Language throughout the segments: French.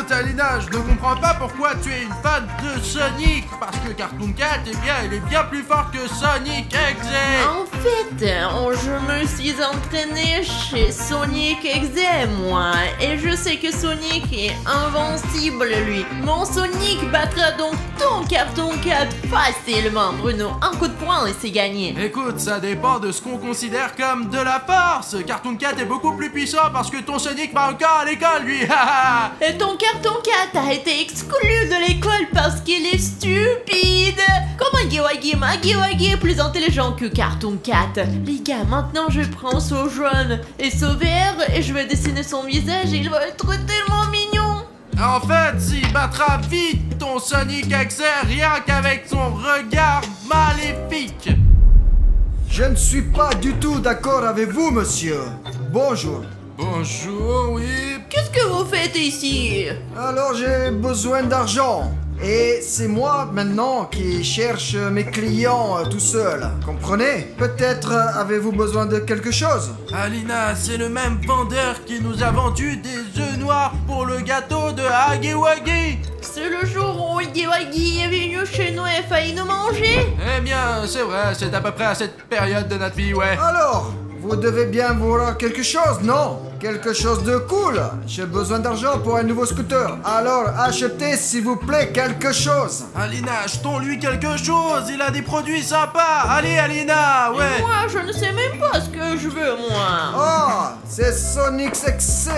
Écoute Alina, je ne comprends pas pourquoi tu es une fan de Sonic. Parce que Cartoon Cat, eh bien, il est bien plus fort que Sonic Exe. En fait, je me suis entraîné chez Sonic Exe, moi. Et je sais que Sonic est invincible, lui. Mon Sonic battra donc ton Cartoon Cat facilement, Bruno. Un coup de poing et c'est gagné. Écoute, ça dépend de ce qu'on considère comme de la force. Cartoon Cat est beaucoup plus puissant parce que ton Sonic va encore à l'école, lui. Et ton Cartoon Cat a été exclu de l'école parce qu'il est stupide. Comment Magiwagi est plus intelligent que Cartoon Cat. Les gars, maintenant je prends ce jaune et ce vert et je vais dessiner son visage et il va être tellement mignon. En fait, il battra vite ton Sonic Exe rien qu'avec son regard maléfique. Je ne suis pas du tout d'accord avec vous, monsieur. Bonjour. Bonjour, oui. Qu'est-ce que vous faites ici? Alors j'ai besoin d'argent. Et c'est moi maintenant qui cherche mes clients tout seul. Comprenez? Peut-être avez-vous besoin de quelque chose? Alina, c'est le même vendeur qui nous a vendu des œufs noirs pour le gâteau de Hagiwagi. C'est le jour où Hagiwagi est venu chez nous et a failli nous manger. Eh bien, c'est vrai, c'est à peu près à cette période de notre vie, ouais. Alors, vous devez bien vouloir quelque chose, non? Quelque chose de cool. J'ai besoin d'argent pour un nouveau scooter. Alors, achetez s'il vous plaît quelque chose. Alina, achetons-lui quelque chose, il a des produits sympas. Allez, Alina, ouais. Et moi, je ne sais même pas ce que je veux, moi. Ah, c'est Sonic Exe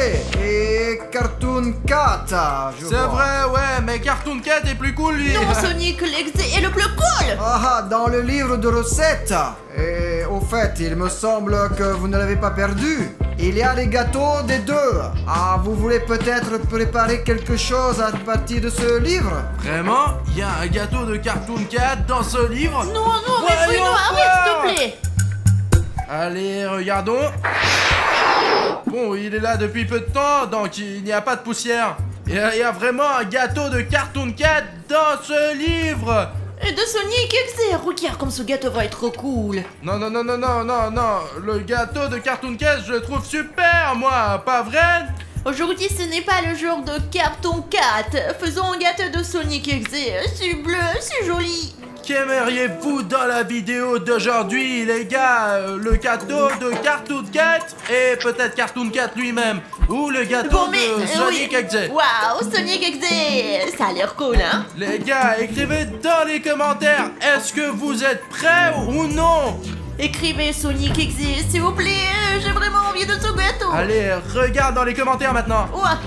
et Cartoon Cat, je C'est vois. vrai, ouais, mais Cartoon Cat est plus cool, lui. Non, Sonic Exe est le plus cool. Ah, dans le livre de recettes. Et au fait, il me semble que vous ne l'avez pas perdu. Il y a des gâteaux des deux. Ah, vous voulez peut-être préparer quelque chose à partir de ce livre? Vraiment? Il y a un gâteau de Cartoon Cat dans ce livre? Non, mais Voyons Bruno, arrête, s'il te plaît. Allez, regardons. Bon, il est là depuis peu de temps, donc il n'y a pas de poussière. Il y a vraiment un gâteau de Cartoon Cat dans ce livre. Et de Sonic Exe, regarde comme ce gâteau va être cool. Non, le gâteau de Cartoon Cat, je le trouve super, moi, pas vrai? Aujourd'hui, ce n'est pas le jour de Cartoon Cat. Faisons un gâteau de Sonic Exe. C'est bleu, c'est joli. Qu'aimeriez-vous dans la vidéo d'aujourd'hui, les gars? Le gâteau de Cartoon Cat et peut-être Cartoon Cat lui-même. Ou le gâteau de Sonic Exe. Waouh, Sonic Exe, ça a l'air cool, hein? Les gars, écrivez dans les commentaires, est-ce que vous êtes prêts ou non? Écrivez Sonic Exe, s'il vous plaît. J'ai vraiment envie de ce gâteau. Allez, regarde dans les commentaires maintenant. Ouah,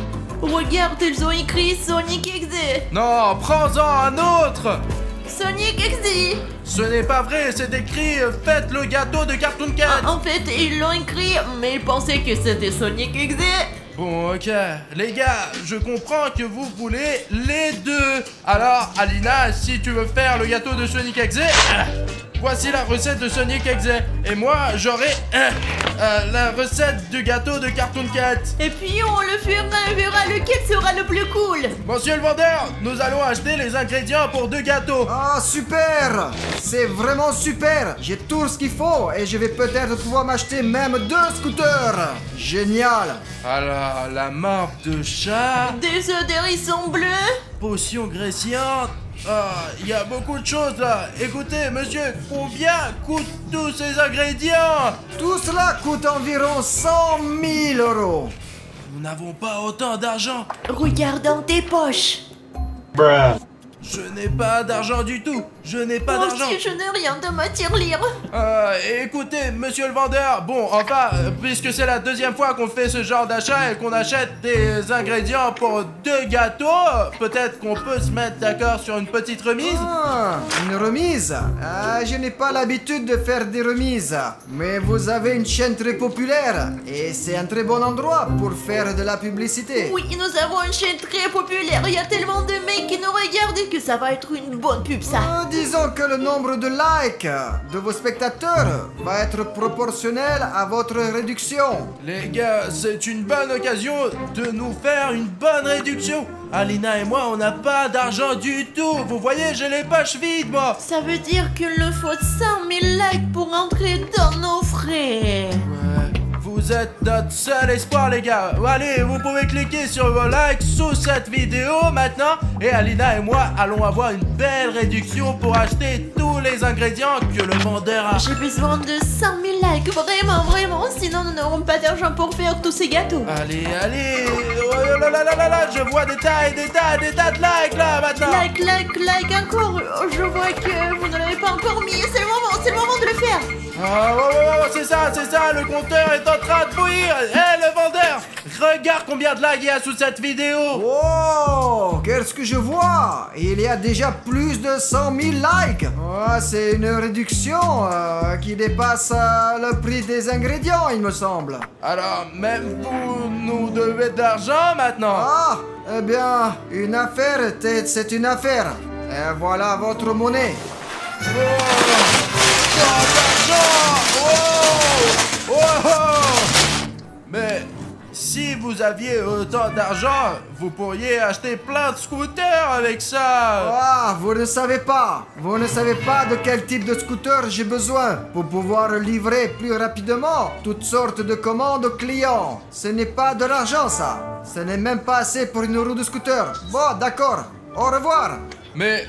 regarde, ils ont écrit Sonic Exe. Non, prends-en un autre. Sonic Exe. Ce n'est pas vrai, c'est écrit faites le gâteau de Cartoon Cat. En fait, ils l'ont écrit, mais ils pensaient que c'était Sonic Exe. Bon, ok. Les gars, je comprends que vous voulez les deux. Alors, Alina, si tu veux faire le gâteau de Sonic Exe, voici la recette de Sonic Exe. Et moi, j'aurai la recette du gâteau de Cartoon Cat. Et puis on le fera, on verra lequel sera le plus cool. Monsieur le vendeur, nous allons acheter les ingrédients pour 2 gâteaux. Ah, super! C'est vraiment super! J'ai tout ce qu'il faut et je vais peut-être pouvoir m'acheter même 2 scooters! Génial! Alors, la marque de chat, Des œufs d'hérisson bleus. potion graissante. Ah, il y a beaucoup de choses là. Écoutez, monsieur, combien coûtent tous ces ingrédients? Tout cela coûte environ 100 000 euros. Nous n'avons pas autant d'argent. Regarde dans tes poches. Je n'ai pas d'argent du tout. Je n'ai pas Moi d'argent. aussi, je n'ai rien de ma tirelire. Écoutez, monsieur le vendeur, bon, enfin, puisque c'est la deuxième fois qu'on fait ce genre d'achat et qu'on achète des ingrédients pour 2 gâteaux, peut-être qu'on peut se mettre d'accord sur une petite remise. Ah, une remise? Ah, je n'ai pas l'habitude de faire des remises. Mais vous avez une chaîne très populaire et c'est un très bon endroit pour faire de la publicité. Oui, nous avons une chaîne très populaire. Il y a tellement de mecs qui nous regardent que ça va être une bonne pub, ça. Disons que le nombre de likes de vos spectateurs va être proportionnel à votre réduction. Les gars, c'est une bonne occasion de nous faire une bonne réduction. Alina et moi, on n'a pas d'argent du tout. Vous voyez, j'ai les poches vides, moi. Ça veut dire qu'il nous faut 100 000 likes pour entrer dans nos frais. Ouais, vous Vous êtes notre seul espoir, les gars. Allez, vous pouvez cliquer sur vos likes sous cette vidéo maintenant. Et Alina et moi allons avoir une belle réduction pour acheter tous les ingrédients que le vendeur a. J'ai besoin de 100 000 likes, vraiment, sinon nous n'aurons pas d'argent pour faire tous ces gâteaux. Allez, oh là, je vois des tas de likes là maintenant. Like encore. Je vois que vous ne l'avez pas encore mis. C'est le moment de le faire. Ah, c'est ça, le compteur est en train de bouillir. Le vendeur, regarde combien de likes il y a sous cette vidéo. Oh, qu'est-ce que je vois? Il y a déjà plus de 100 000 likes. Oh, c'est une réduction qui dépasse le prix des ingrédients, il me semble. Alors, même vous nous devez de l'argent maintenant. Ah, eh bien, une affaire, c'est une affaire. Et voilà votre monnaie. Mais si vous aviez autant d'argent, vous pourriez acheter plein de scooters avec ça. Ah, vous ne savez pas de quel type de scooter j'ai besoin pour pouvoir livrer plus rapidement toutes sortes de commandes aux clients. Ce n'est pas de l'argent ça. Ce n'est même pas assez pour une roue de scooter. Bon, d'accord. Au revoir. Mais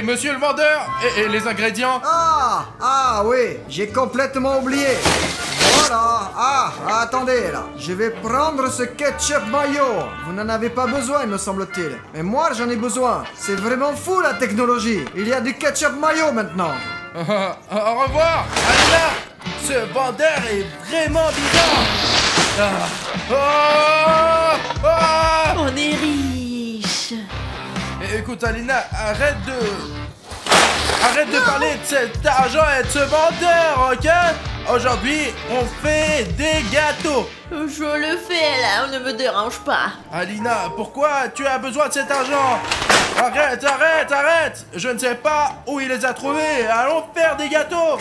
monsieur le vendeur, et les ingrédients? Ah oui, j'ai complètement oublié. Voilà. Attendez là. Je vais prendre ce ketchup mayo. Vous n'en avez pas besoin, me semble-t-il. Mais moi, j'en ai besoin. C'est vraiment fou la technologie. Il y a du ketchup mayo maintenant. Au revoir, Alina. Ce vendeur est vraiment bizarre. On est riche. Écoute, Alina, arrête de parler de cet argent et de ce vendeur, ok? Aujourd'hui, on fait des gâteaux. Je le fais là, ne me dérange pas. Alina, pourquoi tu as besoin de cet argent? Arrête. Je ne sais pas où il les a trouvés. Allons faire des gâteaux.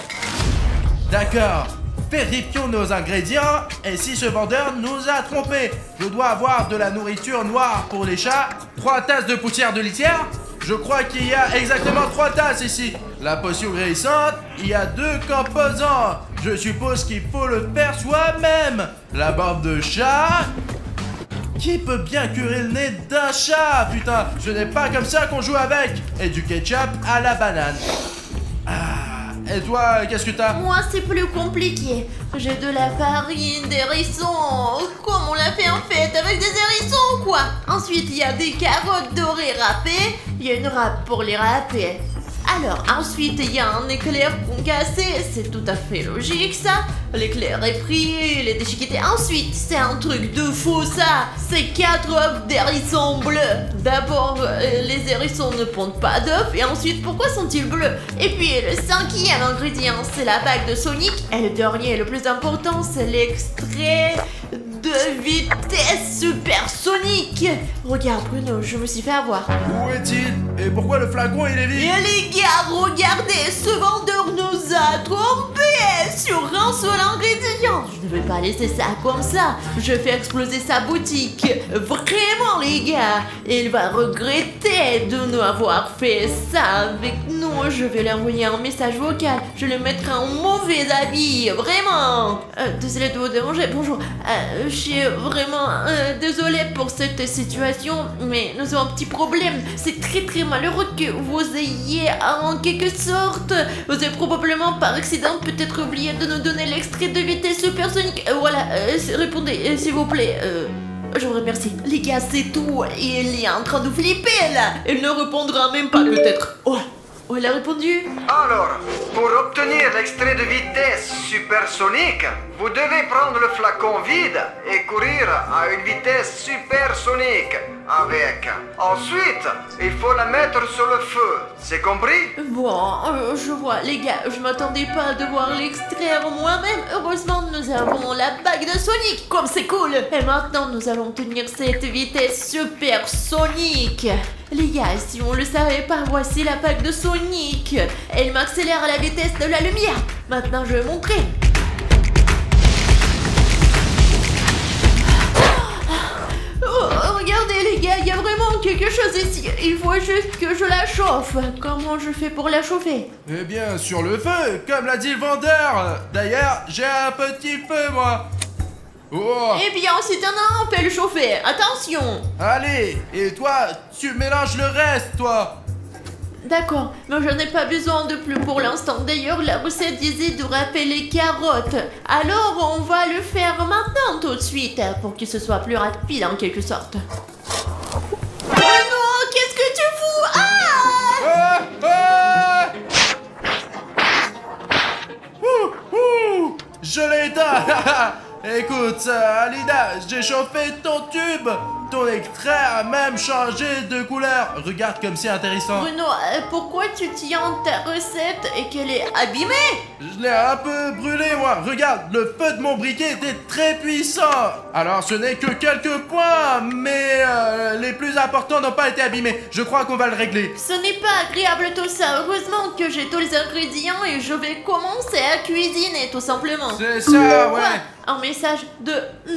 D'accord. Vérifions nos ingrédients. Et si ce vendeur nous a trompés? Je dois avoir de la nourriture noire pour les chats, 3 tasses de poussière de litière. Je crois qu'il y a exactement 3 tasses ici. La potion guérissante, il y a 2 composants. Je suppose qu'il faut le faire soi-même. La barbe de chat. Qui peut bien curer le nez d'un chat? Putain, ce n'est pas comme ça qu'on joue avec. Et du ketchup à la banane. Et toi, qu'est-ce que t'as? Moi, c'est plus compliqué. J'ai de la farine, des hérissons. Comme on l'a fait en fait, avec des hérissons, quoi. Ensuite, il y a des carottes dorées râpées. Il y a une râpe pour les râper. Alors, ensuite, il y a un éclair concassé. C'est tout à fait logique, ça. L'éclair est pris, il est déchiqueté. Ensuite, c'est un truc de fou, ça. C'est 4 œufs d'hérissons bleus. D'abord, les hérissons ne pondent pas d'œufs. Et ensuite, pourquoi sont-ils bleus? Et puis, le 5e ingrédient, c'est la bague de Sonic. Et le dernier, le plus important, c'est l'extrait de vitesse supersonique. Regarde, Bruno, je me suis fait avoir. Où est-il? Et pourquoi le flacon, il est vide? Et les gars, regardez, ce vendeur nous a trompés sur un seul ingrédient. Je ne vais pas laisser ça comme ça. Je fais exploser sa boutique. Vraiment, les gars. Il va regretter de nous avoir fait ça avec nous. Je vais lui envoyer un message vocal. Je le mettrai en mauvais habit. Vraiment. Désolé de vous déranger. Bonjour. Je suis vraiment désolée pour cette situation, mais nous avons un petit problème. C'est très malheureux que vous ayez en quelque sorte, vous avez probablement par accident peut-être oublié de nous donner l'extrait de vitesse supersonique. Voilà, répondez s'il vous plaît. Je vous remercie. Les gars, c'est tout. Il est en train de flipper là. Il ne répondra même pas peut-être. Oh, il a répondu. Alors, pour obtenir l'extrait de vitesse supersonique, vous devez prendre le flacon vide et courir à une vitesse supersonique avec. Ensuite, il faut la mettre sur le feu. C'est compris? Bon, je vois. Les gars, je m'attendais pas à devoir l'extraire moi-même. Heureusement, nous avons la bague de Sonic. Comme c'est cool. Et maintenant, nous allons obtenir cette vitesse supersonique. Les gars, si on le savait pas, voici la bague de Sonic. Elle m'accélère à la vitesse de la lumière. Maintenant, je vais montrer. Oh, regardez les gars, il y a vraiment quelque chose ici. Il faut juste que je la chauffe. Comment je fais pour la chauffer? Eh bien, sur le feu, comme l'a dit le vendeur. D'ailleurs, j'ai un petit feu, moi. Oh. Eh bien, si t'en as un, fais le chauffer. Attention. Allez, et toi, tu mélanges le reste, toi. D'accord, mais j'en ai pas besoin de plus pour l'instant. D'ailleurs, la recette disait de râper les carottes. Alors, on va le faire maintenant tout de suite, pour que ce soit plus rapide en quelque sorte. Oh non, qu'est-ce que tu fous? Ah! Je l'ai éteint. Écoute, Alina, j'ai chauffé ton tube. Ton extrait a même changé de couleur. Regarde comme c'est intéressant. Bruno, pourquoi tu tiens ta recette et qu'elle est abîmée? Je l'ai un peu brûlé, moi. Regarde, le feu de mon briquet était très puissant. Alors, ce n'est que quelques points, mais les plus importants n'ont pas été abîmés. Je crois qu'on va le régler. Ce n'est pas agréable tout ça. Heureusement que j'ai tous les ingrédients et je vais commencer à cuisiner tout simplement. C'est ça, ouais. Un message de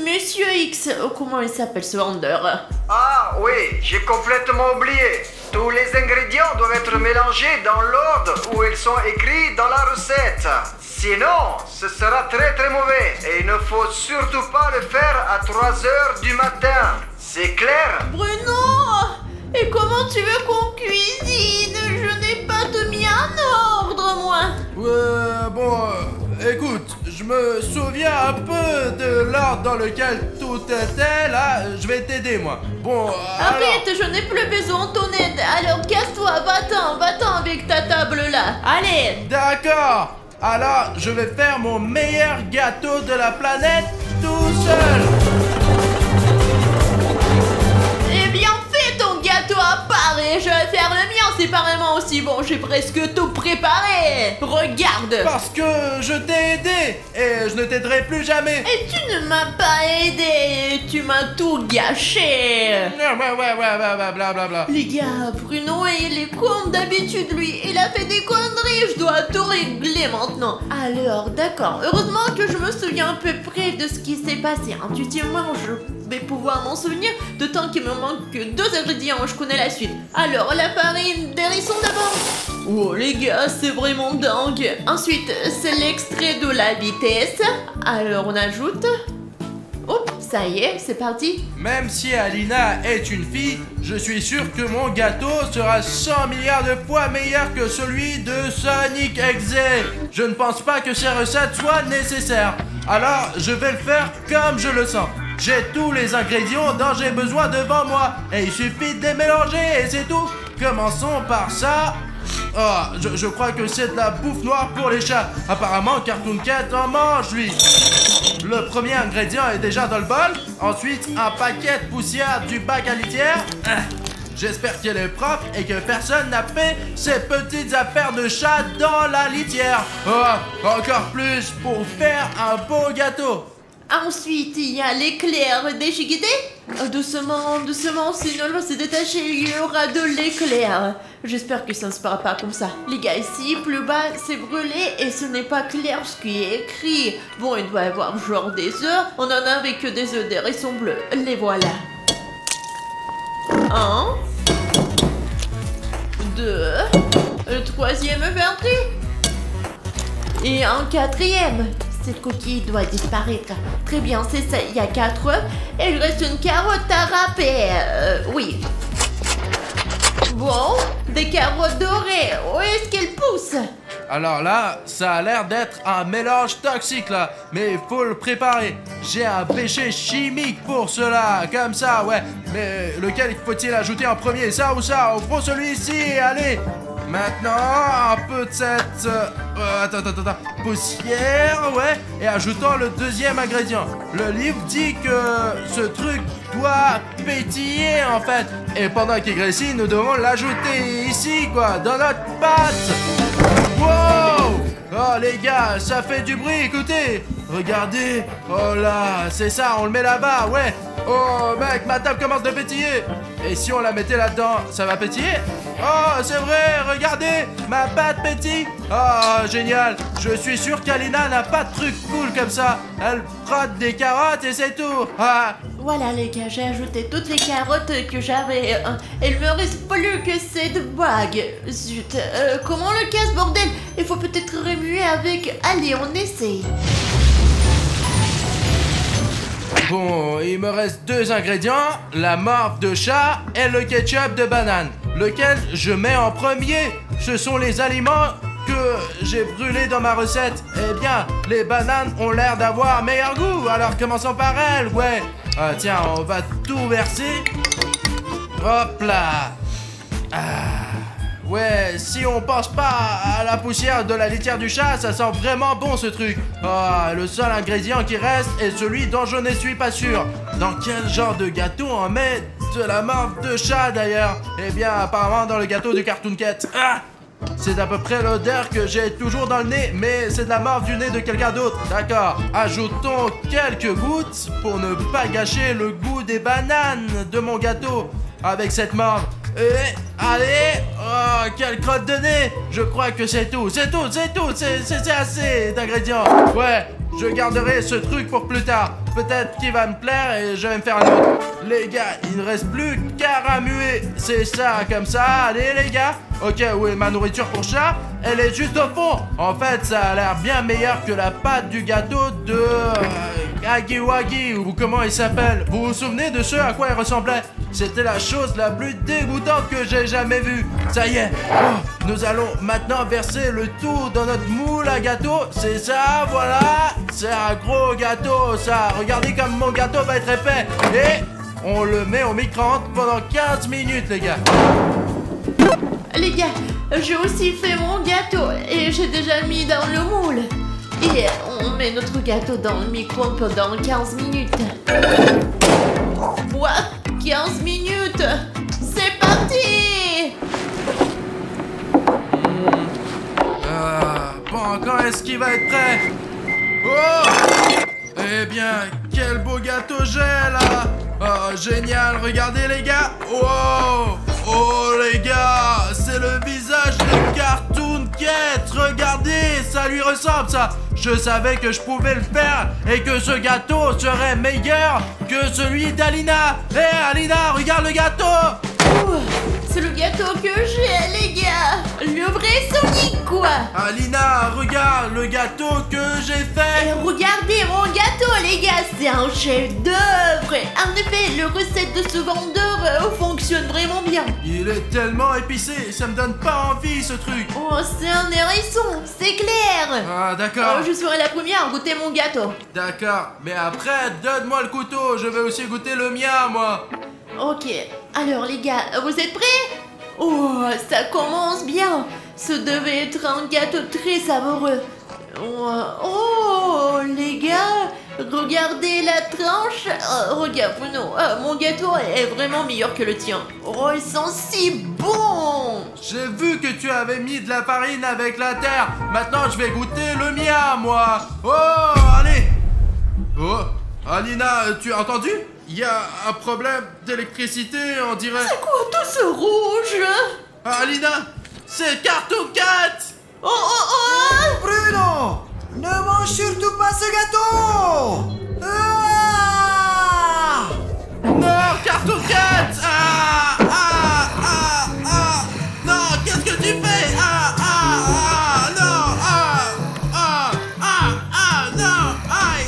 Monsieur X. Oh, comment il s'appelle ce vendeur? Ah oui, j'ai complètement oublié. Tous les ingrédients doivent être mélangés dans l'ordre où ils sont écrits dans la recette. Sinon, ce sera très très mauvais. Et il ne faut surtout pas le faire à 3 heures du matin. C'est clair? Bruno! Et comment tu veux qu'on cuisine? Je n'ai pas tout mis en ordre, moi. Bon, écoute, je me souviens un peu de l'ordre dans lequel tout était, là, je vais t'aider, moi. Bon, Arrête, je n'ai plus besoin de ton aide. Alors casse-toi, va-t'en avec ta table là. Allez. D'accord. Alors, je vais faire mon meilleur gâteau de la planète tout seul. Eh bien, fais ton gâteau à part et je vais faire le mien séparément aussi. Bon, j'ai presque tout préparé. Regarde. Parce que je t'ai aidé et je ne t'aiderai plus jamais. Et tu ne m'as pas aidé. Tu m'as tout gâché. Ouais, blablabla. Les gars, Bruno, il est comme d'habitude, lui. Il a fait des conneries. Je dois tout régler maintenant. Alors, d'accord. Heureusement que je me souviens à peu près de ce qui s'est passé. Intuitivement, je vais pouvoir m'en souvenir. D'autant qu'il me manque que 2 ingrédients. Je connais la suite. Alors, la farine d'hérisson d'abord. Oh, les gars, c'est vraiment dingue. Ensuite, c'est l'extrait de la vitesse. Alors, on ajoute... Oh, ça y est, c'est parti. Même si Alina est une fille, je suis sûr que mon gâteau sera 100 milliards de fois meilleur que celui de Sonic Exe. Je ne pense pas que ces recettes soient nécessaires. Alors, je vais le faire comme je le sens. J'ai tous les ingrédients dont j'ai besoin devant moi. Et il suffit de les mélanger et c'est tout. Commençons par ça. Oh, je crois que c'est de la bouffe noire pour les chats. Apparemment, Cartoon Cat en mange, lui. Le premier ingrédient est déjà dans le bol. Ensuite, un paquet de poussière du bac à litière. J'espère qu'elle est propre et que personne n'a fait ces petites affaires de chat dans la litière. Oh, encore plus pour faire un beau gâteau. Ensuite, il y a l'éclair déchiqueté. Doucement, doucement, sinon l'eau s'est détachée, il y aura de l'éclair. J'espère que ça ne se fera pas comme ça. Les gars, ici, plus bas, c'est brûlé et ce n'est pas clair ce qui est écrit. Bon, il doit y avoir genre des œufs. On en a avec des œufs d'hérisson bleu. Les voilà. 1, 2, le troisième est parti. Et un quatrième. Cette coquille doit disparaître. Très bien, c'est ça. Il y a 4 œufs. Et il reste une carotte à râper. Oui. Bon, des carottes dorées. Où est-ce qu'elles poussent? Alors là, ça a l'air d'être un mélange toxique là, mais il faut le préparer. J'ai un péché chimique pour cela, comme ça, ouais. Mais lequel faut-il ajouter en premier, ça ou ça? On prend celui-ci, allez. Maintenant, un peu de cette poussière, ouais, et ajoutons le deuxième ingrédient. Le livre dit que ce truc doit pétiller en fait. Et pendant qu'il grésille, nous devons l'ajouter ici, quoi, dans notre pâte. Wow! Oh les gars, ça fait du bruit, écoutez. Regardez. Oh là, c'est ça, on le met là-bas, ouais. Oh mec, ma table commence de pétiller. Et si on la mettait là-dedans, ça va pétiller? Oh, c'est vrai, regardez, ma pâte pétille. Oh, génial. Je suis sûr qu'Alina n'a pas de truc cool comme ça. Elle frotte des carottes et c'est tout. Ah. Voilà les gars, j'ai ajouté toutes les carottes que j'avais. Il me reste plus que cette bague. Zut, comment on le casse, bordel? Il faut peut-être remuer avec... Allez, on essaye. Bon, il me reste 2 ingrédients, la morve de chat et le ketchup de banane. Lequel je mets en premier? Ce sont les aliments que j'ai brûlés dans ma recette. Eh bien, les bananes ont l'air d'avoir meilleur goût, alors commençons par elles, ouais. Ah tiens, on va tout verser. Hop là. Ouais, si on pense pas à la poussière de la litière du chat, ça sent vraiment bon ce truc. Ah, le seul ingrédient qui reste est celui dont je ne suis pas sûr. Dans quel genre de gâteau on met de la morve de chat d'ailleurs? Eh bien, apparemment dans le gâteau du Cartoon Cat. Ah! C'est à peu près l'odeur que j'ai toujours dans le nez, mais c'est de la morve du nez de quelqu'un d'autre. D'accord, ajoutons quelques gouttes pour ne pas gâcher le goût des bananes de mon gâteau avec cette morve. Et allez, oh, quelle crotte de nez. Je crois que c'est tout, c'est assez d'ingrédients. Ouais, je garderai ce truc pour plus tard. Peut-être qu'il va me plaire et je vais me faire un autre. Les gars, il ne reste plus qu'à ramuer. C'est ça, comme ça, allez les gars. Ok, oui, ma nourriture pour chat, elle est juste au fond. En fait, ça a l'air bien meilleur que la pâte du gâteau de... Agiwagi, ou comment il s'appelle. Vous vous souvenez de ce à quoi il ressemblait? C'était la chose la plus dégoûtante que j'ai jamais vue. Ça y est, oh, nous allons maintenant verser le tout dans notre moule à gâteau. C'est ça, voilà. C'est un gros gâteau, ça. Regardez comme mon gâteau va être épais. Et on le met au micro-ondes pendant 15 minutes, les gars. Les gars, j'ai aussi fait mon gâteau et j'ai déjà mis dans le moule. Et on met notre gâteau dans le micro pendant 15 minutes. Quoi? 15 minutes? C'est parti! Bon, quand est-ce qu'il va être prêt? Oh! Eh bien, quel beau gâteau j'ai là! Oh, génial, regardez les gars! Wow! Oh les gars, c'est le visage de Cartoon Cat. Regardez, ça lui ressemble ça. Je savais que je pouvais le faire et que ce gâteau serait meilleur que celui d'Alina. Hé Alina, regarde le gâteau. C'est le gâteau que j'ai, les gars. Le vrai Sonic, quoi. Alina, regarde le gâteau que j'ai fait. Et regardez mon gâteau, les gars. C'est un chef-d'œuvre. En effet, le recette de ce vendeur fonctionne vraiment bien. Il est tellement épicé, ça me donne pas envie ce truc. Oh, c'est un hérisson, c'est clair. Ah, d'accord. Je serai la première à goûter mon gâteau. D'accord, mais après, donne-moi le couteau. Je vais aussi goûter le mien, moi. Ok, alors les gars, vous êtes prêts? Oh, ça commence bien. Ce devait être un gâteau très savoureux. Oh, les gars, regardez la tranche. Regarde, Bruno, mon gâteau est vraiment meilleur que le tien. Oh, il sent si bon. J'ai vu que tu avais mis de la farine avec la terre. Maintenant, je vais goûter le mien, moi. Oh, allez. Oh, Alina, tu as entendu? Il y a un problème d'électricité, on dirait. C'est quoi tout ce rouge? Alina, c'est Cartoon Cat. Oh. Bruno, ne mange surtout pas ce gâteau. Ah! Non, Cartoon Cat. Non, qu'est-ce que tu fais? Non, aïe,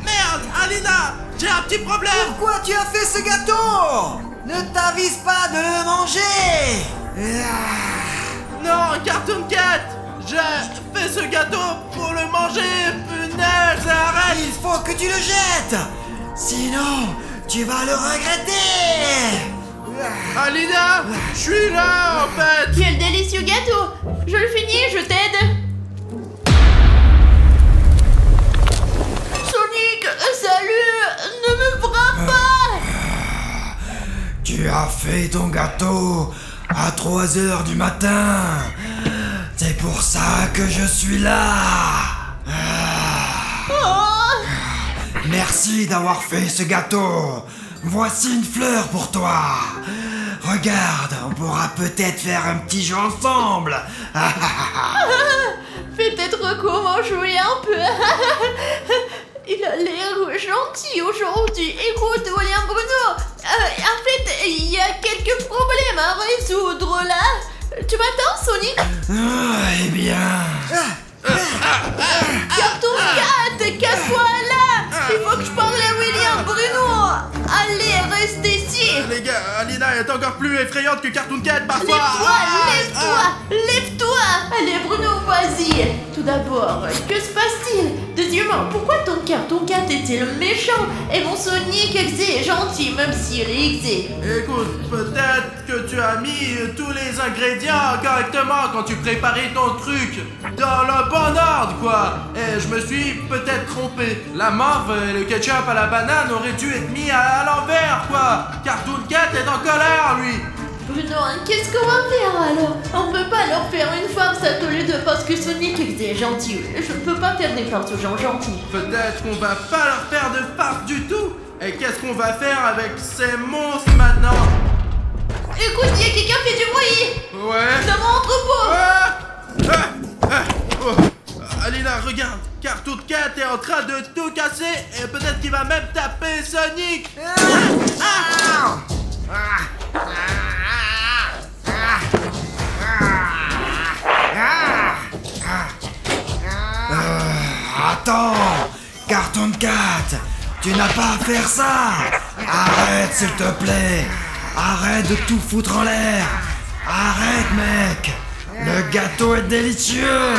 merde, Alina, j'ai un petit problème. Pourquoi tu as fait ce gâteau? Ne t'avise pas de le manger. Non, Cartoon Cat, j'ai fait ce gâteau pour le manger. Punaise, arrête. Il faut que tu le jettes. Sinon, tu vas le regretter. Alina, je suis là en fait. Quel délicieux gâteau. Je le finis, je t'aide. Sonic, salut. Ne me frappe pas. Tu as fait ton gâteau à 3 heures du matin. C'est pour ça que je suis là. Oh. Merci d'avoir fait ce gâteau. Voici une fleur pour toi. Regarde, on pourra peut-être faire un petit jeu ensemble. Peut-être comment jouer un peu. Il a l'air gentil aujourd'hui. Écoute, William Bruno, en fait, il y a quelques problèmes à résoudre là. Tu m'attends, Sonic? Eh bien... Cartoon Cat, casse-toi là. Il faut que je parle à William Bruno. Allez, reste ici. Les gars, Alina est encore plus effrayante que Cartoon Cat parfois. Lève-toi. Allez, Bruno, vas-y. Tout d'abord, que se passe-t-il? Deuxièmement, pourquoi ton Cartoon Cat est-il méchant et mon Sonic est gentil, même s'il est Écoute, peut-être que tu as mis tous les ingrédients correctement quand tu préparais ton truc dans le bon ordre, quoi. Et je me suis peut-être trompé. La morve et le ketchup à la banane auraient dû être mis à l'envers, quoi. Cartoon Cat est en colère, lui. Bruno, qu'est-ce qu'on va faire alors? On peut pas leur faire une farce à tous les deux parce que Sonic est gentil. Je ne peux pas faire des farces aux gens gentils. Peut-être qu'on va pas leur faire de farce du tout. Et qu'est-ce qu'on va faire avec ces monstres maintenant? Écoute, il y a quelqu'un qui fait du bruit. Ouais. Dans mon entrepôt. Alina, regarde. Cartoon Cat est en train de tout casser et peut-être qu'il va même taper Sonic. Attends, Cartoon Cat, tu n'as pas à faire ça. Arrête, s'il te plaît. Arrête de tout foutre en l'air. Arrête, mec. Le gâteau est délicieux.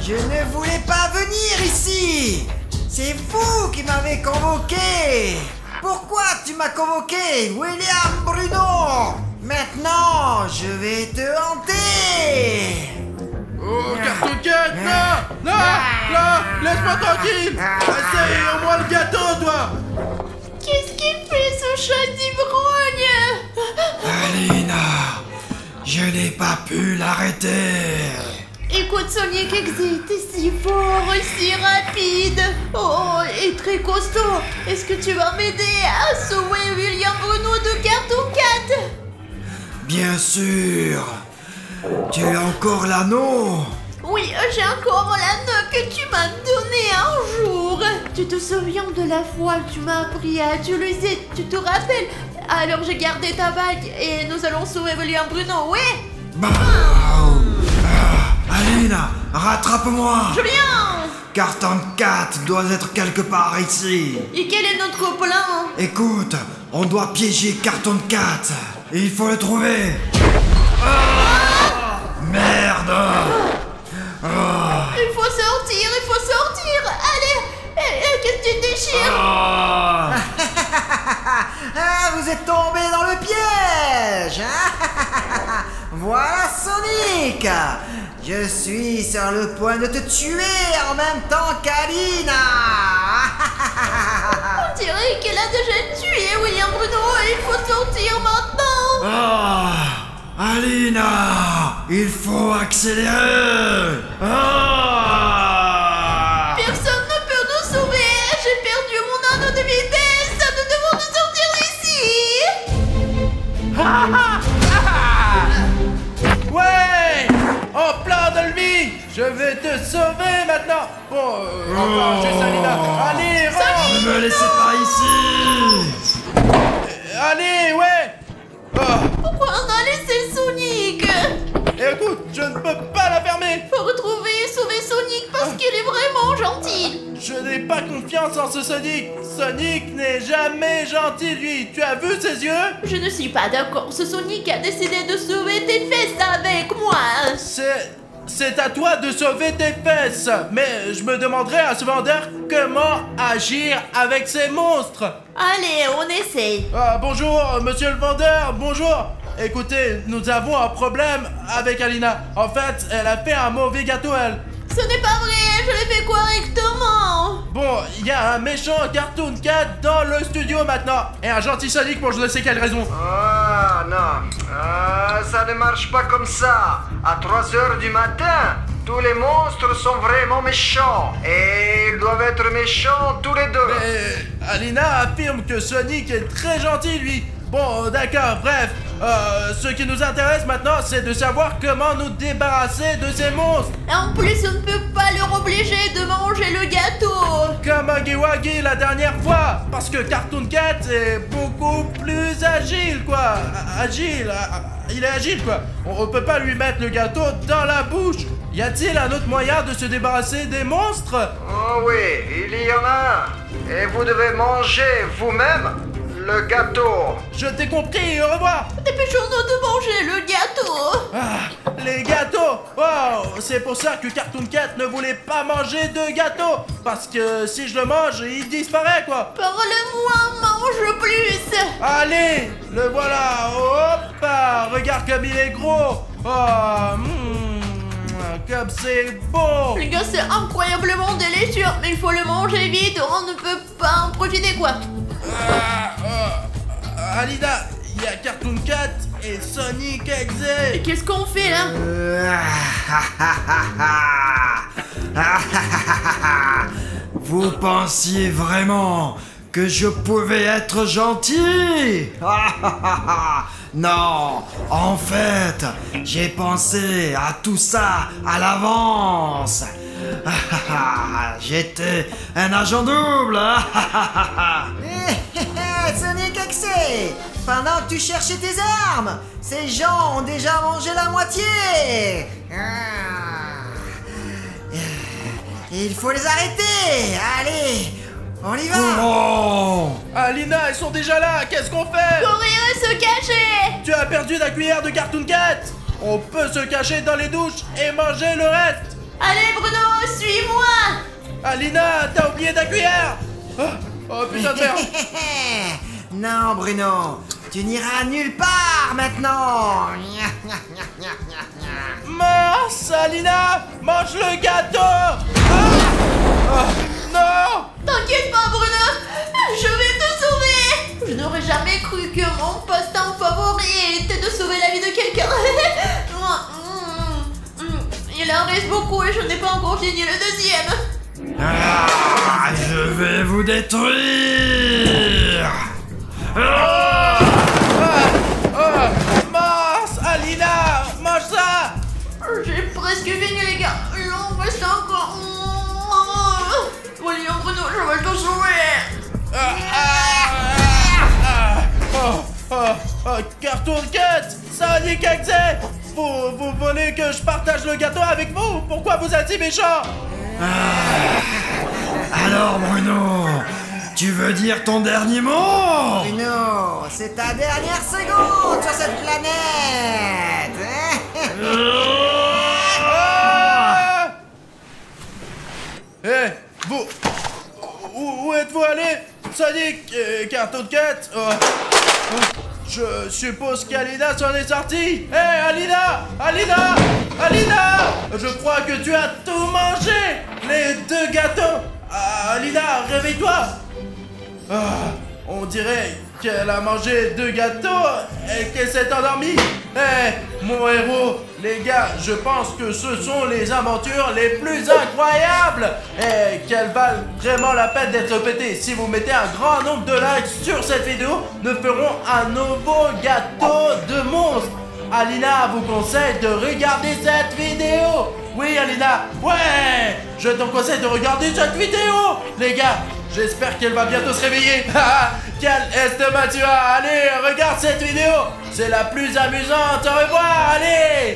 Je ne voulais pas venir ici. C'est vous qui m'avez convoqué. Pourquoi tu m'as convoqué, William Bruno? Maintenant, je vais te hanter. Oh, Cartoon Cat, non, laisse-moi tranquille. Essaye au moins le gâteau, toi. Qu'est-ce qu'il fait, ce chat d'ivrogne? Alina, je n'ai pas pu l'arrêter. Écoute, Sonic Exe, t'es si fort, si rapide. Oh, et très costaud. Est-ce que tu vas m'aider à sauver William Bruno de Cartoon Cat? Bien sûr. Tu as encore l'anneau? Oui, j'ai encore l'anneau que tu m'as donné un jour. Tu te souviens de la fois où tu m'as appris à utiliser, tu te rappelles? Alors j'ai gardé ta bague et nous allons sauver William Bruno, oui? Alina, rattrape-moi. Je viens. Cartoon Cat doit être quelque part ici. Et quel est notre plan? Écoute, on doit piéger Cartoon Cat. Il faut le trouver. Merde. Il faut sortir. Allez, qu'est-ce que tu déchires? Vous êtes tombé dans le piège. Voilà Sonic. Je suis sur le point de te tuer en même temps qu'Alina. On dirait qu'elle a déjà tué William Bruno et il faut sortir maintenant. Alina, il faut accélérer. Personne ne peut nous sauver. J'ai perdu mon anneau de vitesse. Nous devons nous sortir d'ici. Ouais, en plein de lui. Je vais te sauver maintenant. Bon, enfin, j'ai Alina. Allez, rentre. Ne me laissez pas ici. Allez, ouais. Pourquoi on a laissé Sonic? Écoute, je ne peux pas la fermer. Faut retrouver et sauver Sonic parce qu'il est vraiment gentil. Je n'ai pas confiance en ce Sonic. Sonic n'est jamais gentil, lui. Tu as vu ses yeux? Je ne suis pas d'accord. Ce Sonic a décidé de sauver tes fesses avec moi. C'est à toi de sauver tes fesses. Mais je me demanderais à ce vendeur comment agir avec ces monstres. Allez, on essaye. Bonjour, monsieur le vendeur, bonjour. Écoutez, nous avons un problème avec Alina. En fait, elle a fait un mauvais gâteau, elle. Ce n'est pas vrai, je l'ai fait correctement. Bon, il y a un méchant Cartoon Cat dans le studio maintenant. Et un gentil Sonic pour je ne sais quelle raison. Ah non, ça ne marche pas comme ça. À 3 heures du matin, tous les monstres sont vraiment méchants. Et ils doivent être méchants tous les deux. Mais Alina affirme que Sonic est très gentil, lui. Bon, d'accord, bref. Ce qui nous intéresse maintenant, c'est de savoir comment nous débarrasser de ces monstres. Et en plus, on ne peut pas leur obliger de manger le gâteau. Comme Huggy Wuggy la dernière fois. Parce que Cartoon Cat est beaucoup plus agile, quoi. Agile. Il est agile, quoi. On peut pas lui mettre le gâteau dans la bouche. Y a-t-il un autre moyen de se débarrasser des monstres? Oh oui, il y en a un. Et vous devez manger vous-même le gâteau. Je t'ai compris, au revoir. Dépêchons-nous de manger le gâteau. Ah, les gâteaux. Wow, c'est pour ça que Cartoon Cat ne voulait pas manger de gâteau. Parce que si je le mange, il disparaît, quoi. Parle-moi, mange plus. Allez, le voilà. Hop, regarde comme il est gros. Oh, comme c'est bon. Les gars, c'est incroyablement délicieux, mais il faut le manger vite, on ne peut pas en profiter, quoi. Alina, il y a Cartoon Cat et Sonic Et Exe. qu'est-ce qu'on fait, là? Vous pensiez vraiment que je pouvais être gentil? Non, en fait, j'ai pensé à tout ça à l'avance. J'étais un agent double. Sonic Exe, pendant que tu cherchais tes armes, ces gens ont déjà mangé la moitié. Il faut les arrêter. Allez, on y va. Alina, ils sont déjà là. Qu'est-ce qu'on fait? Courir et se cacher. Tu as perdu la cuillère de Cartoon Cat. On peut se cacher dans les douches et manger le reste. Allez, Bruno, suis-moi. Alina, t'as oublié ta cuillère. Oh putain de merde. Non, Bruno, tu n'iras nulle part maintenant. Mince, Alina, mange le gâteau. Non. T'inquiète pas, Bruno, je vais te sauver. Je n'aurais jamais cru que mon passe-temps favori était de sauver la vie de quelqu'un. Il en reste beaucoup et je n'ai pas encore fini le deuxième. Je vais vous détruire. Mince, Alina, mange ça. J'ai presque fini, les gars. Il en reste encore. Voyons, Bruno, je vais te sauver. Cartoon Cat, Sonic Exe. Vous voulez que je partage le gâteau avec vous? Pourquoi vous êtes si méchant? Alors, Bruno, tu veux dire ton dernier mot? Bruno, c'est ta dernière seconde sur cette planète. Vous... Où êtes-vous allé? Sonic, Cartoon Cat. Je suppose qu'Alina s'en est sortie. Alina! Alina! Alina! Je crois que tu as tout mangé! Les 2 gâteaux! Alina, réveille-toi! On dirait qu'elle a mangé 2 gâteaux et qu'elle s'est endormie. Mon héros, les gars, je pense que ce sont les aventures les plus incroyables et qu'elles valent vraiment la peine d'être répétées. Si vous mettez un grand nombre de likes sur cette vidéo, nous ferons un nouveau gâteau de monstre. Alina vous conseille de regarder cette vidéo. Oui, Alina, ouais, je te conseille de regarder cette vidéo. Les gars, j'espère qu'elle va bientôt se réveiller. Quel estomac tu as. Allez, regarde cette vidéo. C'est la plus amusante. Au revoir, allez.